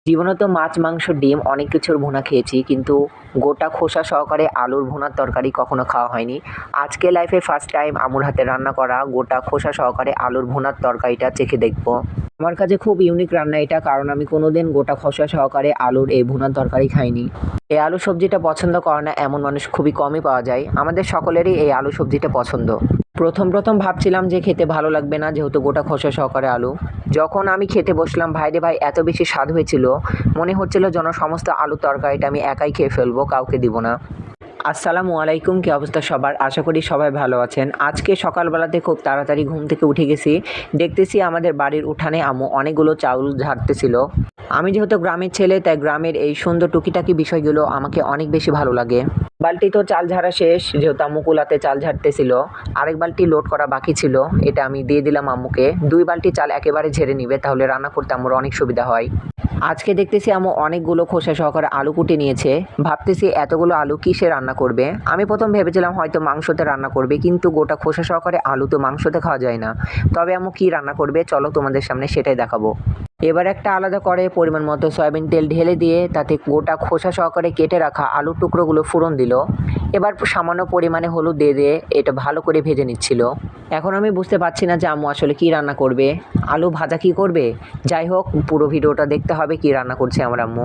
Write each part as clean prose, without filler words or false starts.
জীবনে তো মাছ, মাংস, ডিম অনেক কিছুর ভুনা খেয়েছি, কিন্তু গোটা খোসা সহকারে আলুর ভুনার তরকারি কখনো খাওয়া হয়নি। আজকে লাইফে ফার্স্ট টাইম আম্মুর হাতে রান্না করা গোটা খোসা সহকারে আলুর ভুনার তরকারিটা চেখে দেখব। আমার কাছে খুব ইউনিক রান্না এটা, কারণ আমি কোনোদিন গোটা খোসা সহকারে আলুর এই ভুনার তরকারি খাইনি। এই আলু সবজিটা পছন্দ করে না এমন মানুষ খুবই কমই পাওয়া যায়। আমাদের সকলেরই এই আলু সবজিটা পছন্দ। প্রথম প্রথম ভাবছিলাম যে খেতে ভালো লাগবে না, যেহেতু গোটা খোসা সহকারে আলু। যখন আমি খেতে বসলাম, ভাইরে ভাই এত বেশি স্বাদ হয়েছিল, মনে হচ্ছিল যেন সমস্ত আলু তরকারিটা আমি একাই খেয়ে ফেলবো, কাউকে দিব না। আসসালামু আলাইকুম, কি অবস্থা সবার? আশা করি সবাই ভালো আছেন। আজকে সকালবেলাতে খুব তাড়াতাড়ি ঘুম থেকে উঠে গেছি। দেখতেছি আমাদের বাড়ির উঠানে আম্মু অনেকগুলো চাউল ঝাড়তেছিল। আমি যেহেতু গ্রামের ছেলে, তাই গ্রামের এই সুন্দর টুকিটাকি বিষয়গুলো আমাকে অনেক বেশি ভালো লাগে। বালতি তো চাল ঝাড়া শেষ, যেহেতু আম্মু কুলাতে চাল ঝাড়তেছিল। আরেক বালতি লোড করা বাকি ছিল, এটা আমি দিয়ে দিলাম আম্মুকে। 2 বালতি চাল একেবারে ঝেড়ে নিবে, তাহলে রান্না করতে আম্মুর অনেক সুবিধা হয়। আজকে দেখতেছি আম্মু অনেকগুলো খোসা সহকারে আলু কুটে নিয়েছে। ভাবতেছি এতগুলো আলু কিসে রান্না করবে। আমি প্রথম ভেবেছিলাম হয়তো মাংসতে রান্না করবে, কিন্তু গোটা খোসা সহকারে আলু তো মাংসতে খাওয়া যায় না। তবে আম্মু কি রান্না করবে চলো তোমাদের সামনে সেটাই দেখাবো। এবার একটা আলাদা করে পরিমাণ মতো সয়াবিন তেল ঢেলে দিয়ে তাতে গোটা খোসা সহকারে কেটে রাখা আলুর টুকরোগুলো ফোড়ন দিল। এবার সামান্য পরিমাণে হলুদ দিয়ে এটা ভালো করে ভেজে নিচ্ছিল। এখন আমি বুঝতে পারছি না যে আম্মু আসলে কি রান্না করবে। আলু ভাজা কি করবে? যাই হোক, পুরো ভিডিওটা দেখতে হবে কি রান্না করছে আমার আম্মু।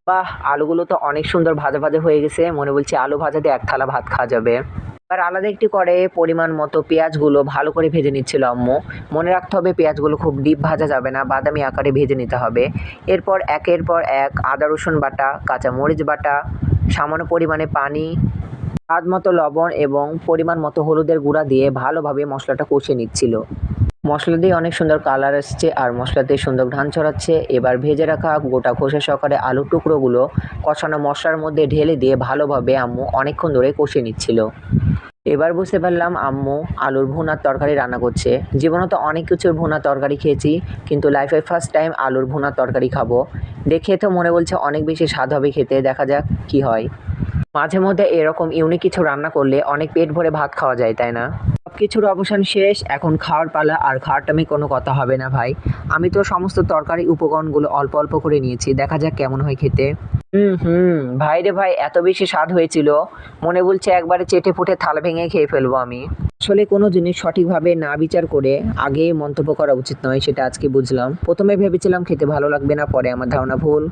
বাহ, আলুগুলো তো অনেক সুন্দর ভাজা ভাজা হয়ে গেছে, মনে বলছে আলু ভাজা দিয়ে 1 থালা ভাত খাওয়া যাবে। এবার আলাদা একটি করে পরিমাণ মতো পেঁয়াজগুলো ভালো করে ভেজে নিচ্ছিল আম্মু। মনে রাখতে হবে পেঁয়াজগুলো খুব ডিপ ভাজা যাবে না, বাদামি আকারে ভেজে নিতে হবে। এরপর একের পর এক আদা রসুন বাটা, কাঁচা মরিচ বাটা, সামান্য পরিমাণে পানি, স্বাদ মতো লবণ এবং পরিমাণ মতো হলুদের গুঁড়া দিয়ে ভালোভাবে মশলাটা কষিয়ে নিচ্ছিল। মশলা দিয়ে অনেক সুন্দর কালার আসছে আর মশলাতে সুন্দর ঘ্রাণ ছড়াচ্ছে। এবার ভেজে রাখা গোটা খোসা সহকারে আলুর টুকরোগুলো কষানো মশলার মধ্যে ঢেলে দিয়ে ভালোভাবে আম্মু অনেকক্ষণ ধরে কষিয়ে নিচ্ছিল। এবার বুঝতে পারলাম আম্মু আলুর ভুনার তরকারি রান্না করছে। জীবনে তো অনেক কিছুর ভুনা তরকারি খেয়েছি, কিন্তু লাইফে ফার্স্ট টাইম আলুর ভুনার তরকারি খাবো। দেখে তো মনে বলছে অনেক বেশি স্বাদ হবে খেতে, দেখা যাক কি হয়। মাঝে মধ্যে এরকম ইউনিক কিছু রান্না করলে অনেক পেট ভরে ভাত খাওয়া যায়, তাই না? সবকিছুর অবসান শেষ, এখন খাওয়ার পালা। আর খাওয়ার টাইমে কোনো কথা হবে না ভাই। আমি তো সমস্ত তরকারি উপকরণগুলো অল্প অল্প করে নিয়েছি, দেখা যাক কেমন হয় খেতে। ভাই রে ভাই, এত বেশি স্বাদ হয়েছিল, মনে বলছে একবারে চেটে ফুটে থালা ভেঙে খেয়ে ফেলবো আমি। আসলে কোনো জিনিস সঠিকভাবে না বিচার করে আগে মন্তব্য করা উচিত নয়, সেটা আজকে বুঝলাম। প্রথমে ভেবেছিলাম খেতে ভালো লাগবে না, পরে আমার ধারণা ভুল।